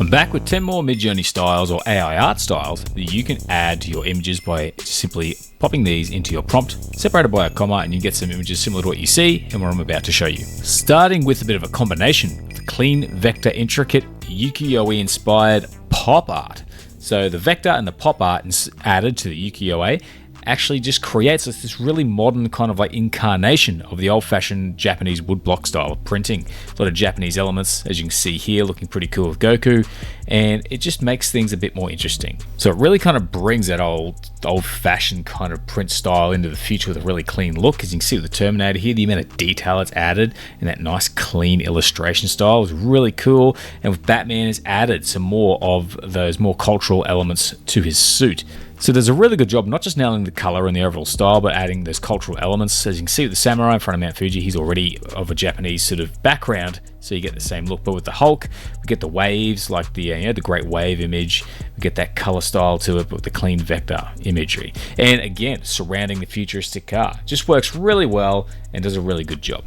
I'm back with 10 more Midjourney styles or AI art styles that you can add to your images by simply popping these into your prompt, separated by a comma, and you get some images similar to what you see and what I'm about to show you. Starting with a bit of a combination, the clean, vector, intricate, Ukiyo-E inspired pop art. So the vector and the pop art added to the Ukiyo-E actually just creates this really modern kind of like incarnation of the old-fashioned Japanese woodblock style of printing. A lot of Japanese elements, as you can see here, looking pretty cool with Goku, and it just makes things a bit more interesting. So it really kind of brings that old-fashioned kind of print style into the future with a really clean look. As you can see with the Terminator here, the amount of detail it's added and that nice clean illustration style is really cool. And with Batman, it's added some more of those more cultural elements to his suit. So there's a really good job not just nailing the color and the overall style, but adding those cultural elements. As you can see with the samurai in front of Mount Fuji, he's already of a Japanese sort of background, so you get the same look. But with the Hulk, we get the waves, like the Great Wave image. We get that color style to it, but with the clean vector imagery. And again, surrounding the futuristic car. Just works really well and does a really good job.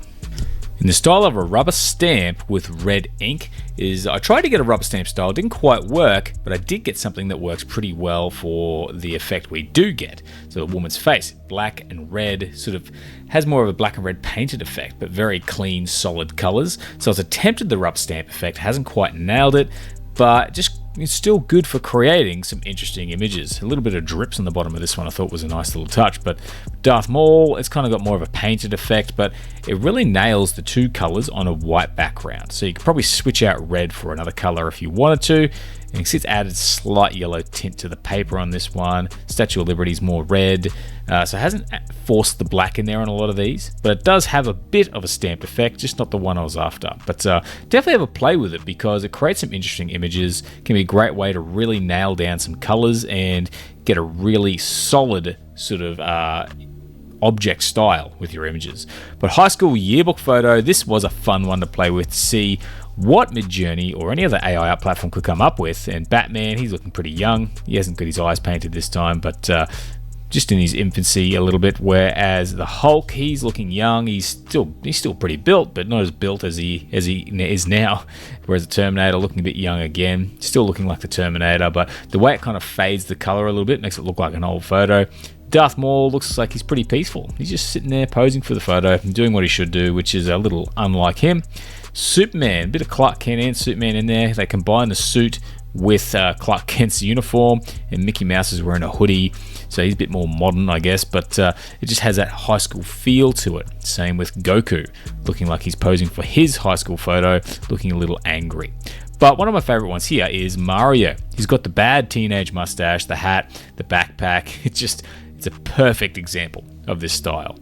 In the style of a rubber stamp with red ink I tried to get a rubber stamp style, didn't quite work, but I did get something that works pretty well for the effect we do get. So the woman's face, black and red, sort of has more of a black and red painted effect, but very clean, solid colors. So I've attempted the rubber stamp effect, hasn't quite nailed it, but it's still good for creating some interesting images. A little bit of drips on the bottom of this one I thought was a nice little touch, but Darth Maul, it's kind of got more of a painted effect, but it really nails the two colors on a white background. So you could probably switch out red for another color if you wanted to. And you can see it's added slight yellow tint to the paper on this one. Statue of Liberty is more red, so it hasn't forced the black in there on a lot of these, but it does have a bit of a stamped effect, just not the one I was after. But definitely have a play with it because it creates some interesting images. It can be a great way to really nail down some colors and get a really solid sort of object style with your images. But high school yearbook photo, this was a fun one to play with, to see what Midjourney or any other AI art platform could come up with. And Batman, he's looking pretty young. He hasn't got his eyes painted this time, but just in his infancy a little bit. Whereas the Hulk, he's looking young. He's still pretty built, but not as built as he is now. Whereas the Terminator, looking a bit young again, still looking like the Terminator, but the way it kind of fades the color a little bit makes it look like an old photo. Darth Maul looks like he's pretty peaceful. He's just sitting there posing for the photo and doing what he should do, which is a little unlike him. Superman, a bit of Clark Kent and Superman in there. They combine the suit with Clark Kent's uniform, and Mickey Mouse is wearing a hoodie, so he's a bit more modern, I guess, but it just has that high school feel to it. Same with Goku, looking like he's posing for his high school photo, looking a little angry. But one of my favorite ones here is Mario. He's got the bad teenage mustache, the hat, the backpack. It's a perfect example of this style.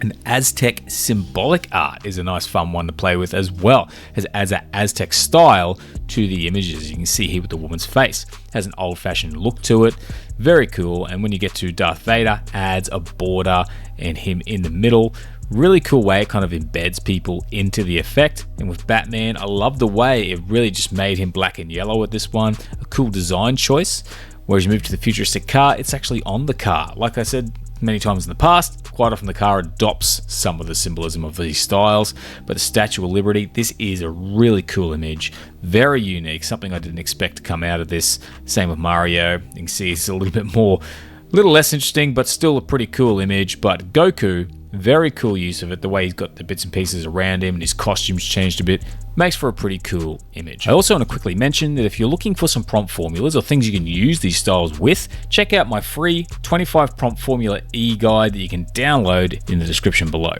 And Aztec symbolic art is a nice fun one to play with as well. It adds an Aztec style to the images. You can see here with the woman's face. It has an old-fashioned look to it. Very cool. And when you get to Darth Vader, adds a border and him in the middle. Really cool way it kind of embeds people into the effect. And with Batman, I love the way it really just made him black and yellow with this one. A cool design choice. Whereas you move to the futuristic car, it's actually on the car. Like I said many times in the past, quite often the car adopts some of the symbolism of these styles, but the Statue of Liberty, this is a really cool image, very unique, something I didn't expect to come out of this. Same with Mario. You can see it's a little less interesting, but still a pretty cool image. But Goku, very cool use of it, the way he's got the bits and pieces around him and his costume's changed a bit, makes for a pretty cool image. I also want to quickly mention that if you're looking for some prompt formulas or things you can use these styles with, check out my free 25 prompt formula e-guide that you can download in the description below.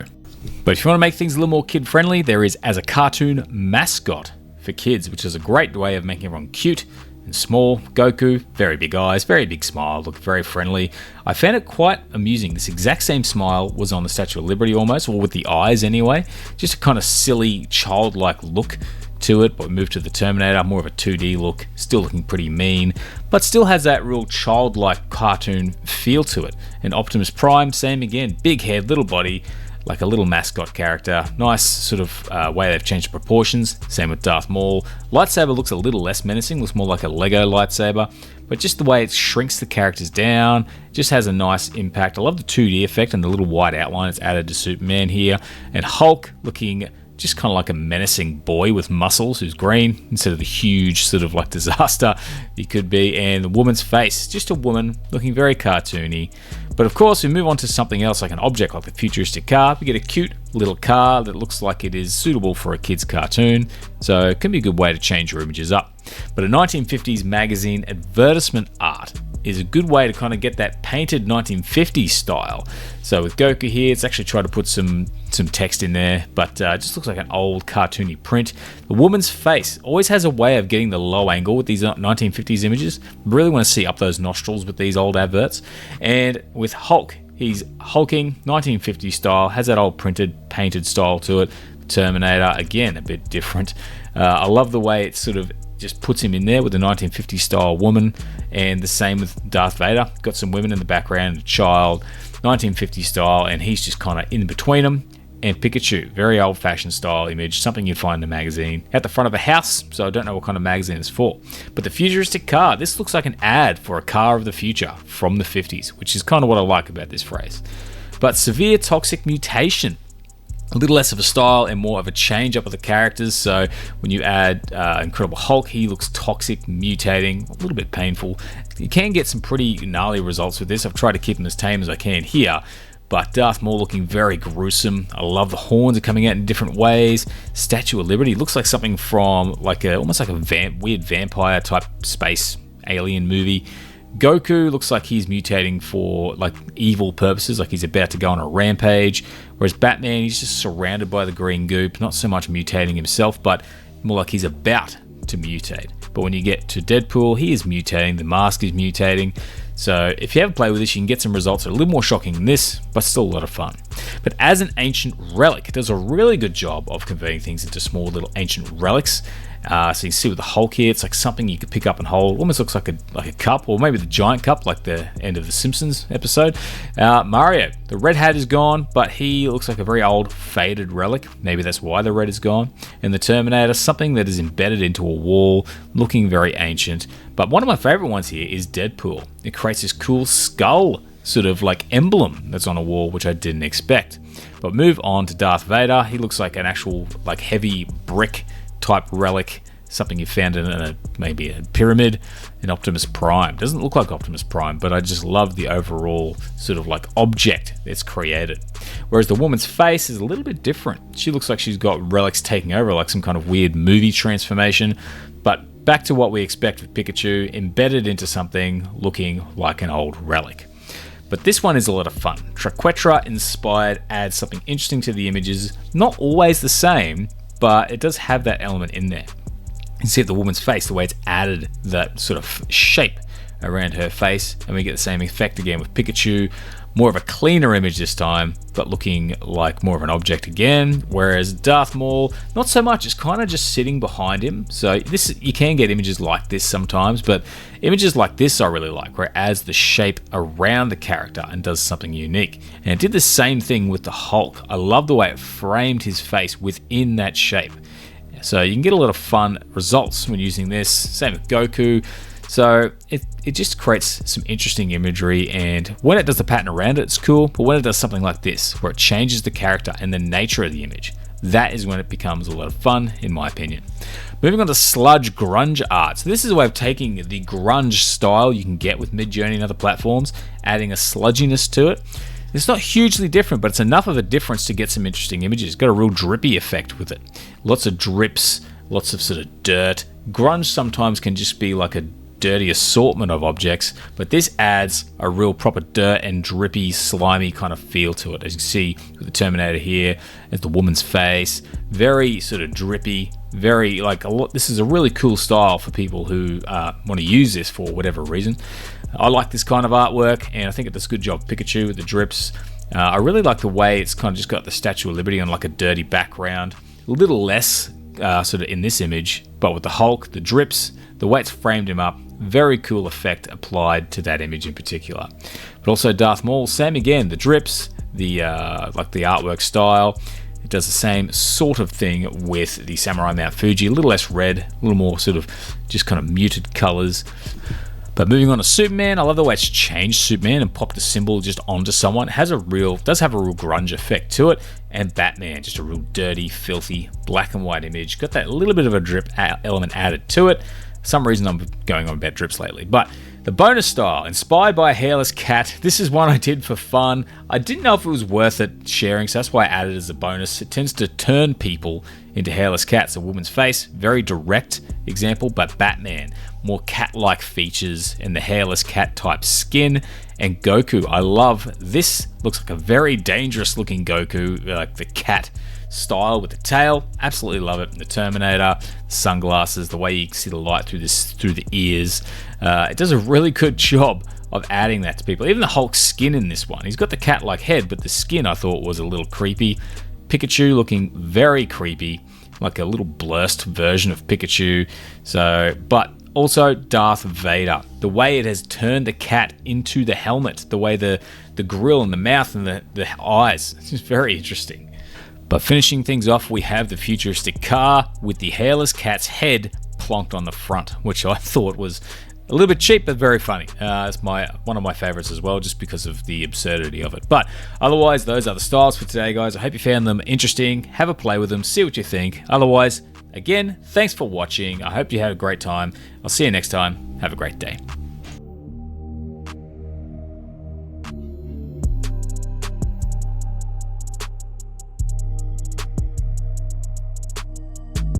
But if you want to make things a little more kid-friendly, there is As a Cartoon Mascot for kids, which is a great way of making everyone cute and small. Goku, very big eyes, very big smile, look very friendly. I found it quite amusing. This exact same smile was on the Statue of Liberty almost, or with the eyes anyway. Just a kind of silly, childlike look to it, but we moved to the Terminator, more of a 2D look, still looking pretty mean, but still has that real childlike cartoon feel to it. And Optimus Prime, same again, big head, little body, like a little mascot character. Nice sort of way they've changed the proportions. Same with Darth Maul. Lightsaber looks a little less menacing, looks more like a Lego lightsaber, but just the way it shrinks the characters down, just has a nice impact. I love the 2D effect and the little white outline it's added to Superman here. And Hulk looking just kind of like a menacing boy with muscles who's green instead of the huge sort of like disaster he could be. And the woman's face, just a woman looking very cartoony. But of course, we move on to something else like an object like the futuristic car. We get a cute little car that looks like it is suitable for a kid's cartoon. So it can be a good way to change your images up. But a 1950s magazine advertisement art is a good way to kind of get that painted 1950s style. So with Goku here, it's actually tried to put some text in there, but it just looks like an old cartoony print. The woman's face always has a way of getting the low angle with these 1950s images. Really want to see up those nostrils with these old adverts. And with Hulk, he's hulking 1950s style, has that old printed, painted style to it. Terminator, again, a bit different. I love the way it sort of just puts him in there with the 1950s style woman, and the same with Darth Vader. Got some women in the background, a child, 1950s style, and he's just kind of in between them. And Pikachu, very old-fashioned style image, something you'd find in a magazine. At the front of a house, so I don't know what kind of magazine it's for. But the futuristic car, this looks like an ad for a car of the future from the 50s, which is kind of what I like about this phrase. But severe toxic mutation. A little less of a style and more of a change up of the characters. So when you add Incredible Hulk, he looks toxic, mutating, a little bit painful. You can get some pretty gnarly results with this. I've tried to keep them as tame as I can here. But Darth Maul looking very gruesome. I love the horns are coming out in different ways. Statue of Liberty looks like something from almost like a weird vampire type space alien movie. Goku looks like he's mutating for like evil purposes, like he's about to go on a rampage. Whereas Batman, he's just surrounded by the green goop, not so much mutating himself, but more like he's about to mutate. But when you get to Deadpool, he is mutating, the mask is mutating. So if you haven't played with this, you can get some results that are a little more shocking than this, but still a lot of fun. But as an ancient relic, it does a really good job of converting things into small little ancient relics. So you can see with the Hulk here, it's like something you could pick up and hold. Almost looks like a cup, or maybe the giant cup, like the end of the Simpsons episode. Mario, the red hat is gone, but he looks like a very old, faded relic. Maybe that's why the red is gone. And the Terminator, something that is embedded into a wall, looking very ancient. But one of my favorite ones here is Deadpool. It creates this cool skull sort of like emblem that's on a wall, which I didn't expect. But move on to Darth Vader. He looks like an actual like heavy brick type relic, something you found in maybe a pyramid. In Optimus Prime, doesn't look like Optimus Prime, but I just love the overall sort of like object it's created. Whereas the woman's face is a little bit different. She looks like she's got relics taking over, like some kind of weird movie transformation. But back to what we expect with Pikachu, embedded into something looking like an old relic. But this one is a lot of fun. Triquetra inspired adds something interesting to the images, not always the same, but it does have that element in there. You can see at the woman's face, the way it's added that sort of shape around her face, and we get the same effect again with Pikachu. More of a cleaner image this time, but looking like more of an object again, whereas Darth Maul, not so much, it's kind of just sitting behind him. So this, you can get images like this sometimes, but images like this I really like, where it adds the shape around the character and does something unique. And it did the same thing with the Hulk. I love the way it framed his face within that shape. So you can get a lot of fun results when using this. Same with Goku. So it just creates some interesting imagery, and when it does the pattern around it, it's cool, but when it does something like this, where it changes the character and the nature of the image, that is when it becomes a lot of fun, in my opinion. Moving on to Sludge Grunge art. So this is a way of taking the grunge style you can get with Midjourney and other platforms, adding a sludginess to it. It's not hugely different, but it's enough of a difference to get some interesting images. It's got a real drippy effect with it. Lots of drips, lots of sort of dirt. Grunge sometimes can just be like a dirty assortment of objects, but this adds a real proper dirt and drippy, slimy kind of feel to it. As you can see with the Terminator here, as the woman's face, very sort of drippy, very like this is a really cool style for people who want to use this for whatever reason. I like this kind of artwork, and I think it does a good job. Pikachu with the drips. I really like the way it's kind of just got the Statue of Liberty on like a dirty background. A little less sort of in this image, but with the Hulk, the drips, the way it's framed him up, very cool effect applied to that image in particular. But also Darth Maul, same again, the drips, the like the artwork style. It does the same sort of thing with the Samurai Mount Fuji, a little less red, a little more sort of just kind of muted colors. But moving on to Superman, I love the way it's changed Superman and popped the symbol just onto someone. It does have a real grunge effect to it. And Batman, just a real dirty, filthy, black and white image. Got that little bit of a drip element added to it. For some reason I'm going on about drips lately. But the bonus style, inspired by a hairless cat. This is one I did for fun. I didn't know if it was worth it sharing, so that's why I added it as a bonus. It tends to turn people into hairless cats. A woman's face, very direct example, but Batman, more cat-like features and the hairless cat type skin. And Goku, I love this. Looks like a very dangerous looking Goku, like the cat style with the tail. Absolutely love it. The Terminator, sunglasses, the way you can see the light through the ears. It does a really good job of adding that to people. Even the Hulk skin in this one. He's got the cat-like head, but the skin I thought was a little creepy. Pikachu looking very creepy, like a little blurst version of Pikachu. But also Darth Vader. The way it has turned the cat into the helmet, the way the grill and the mouth and the eyes. It's just very interesting. But finishing things off, we have the futuristic car with the hairless cat's head plonked on the front, which I thought was a little bit cheap, but very funny. It's one of my favorites as well, just because of the absurdity of it. But otherwise, those are the styles for today, guys. I hope you found them interesting. Have a play with them, see what you think. Otherwise, again, thanks for watching. I hope you had a great time. I'll see you next time. Have a great day.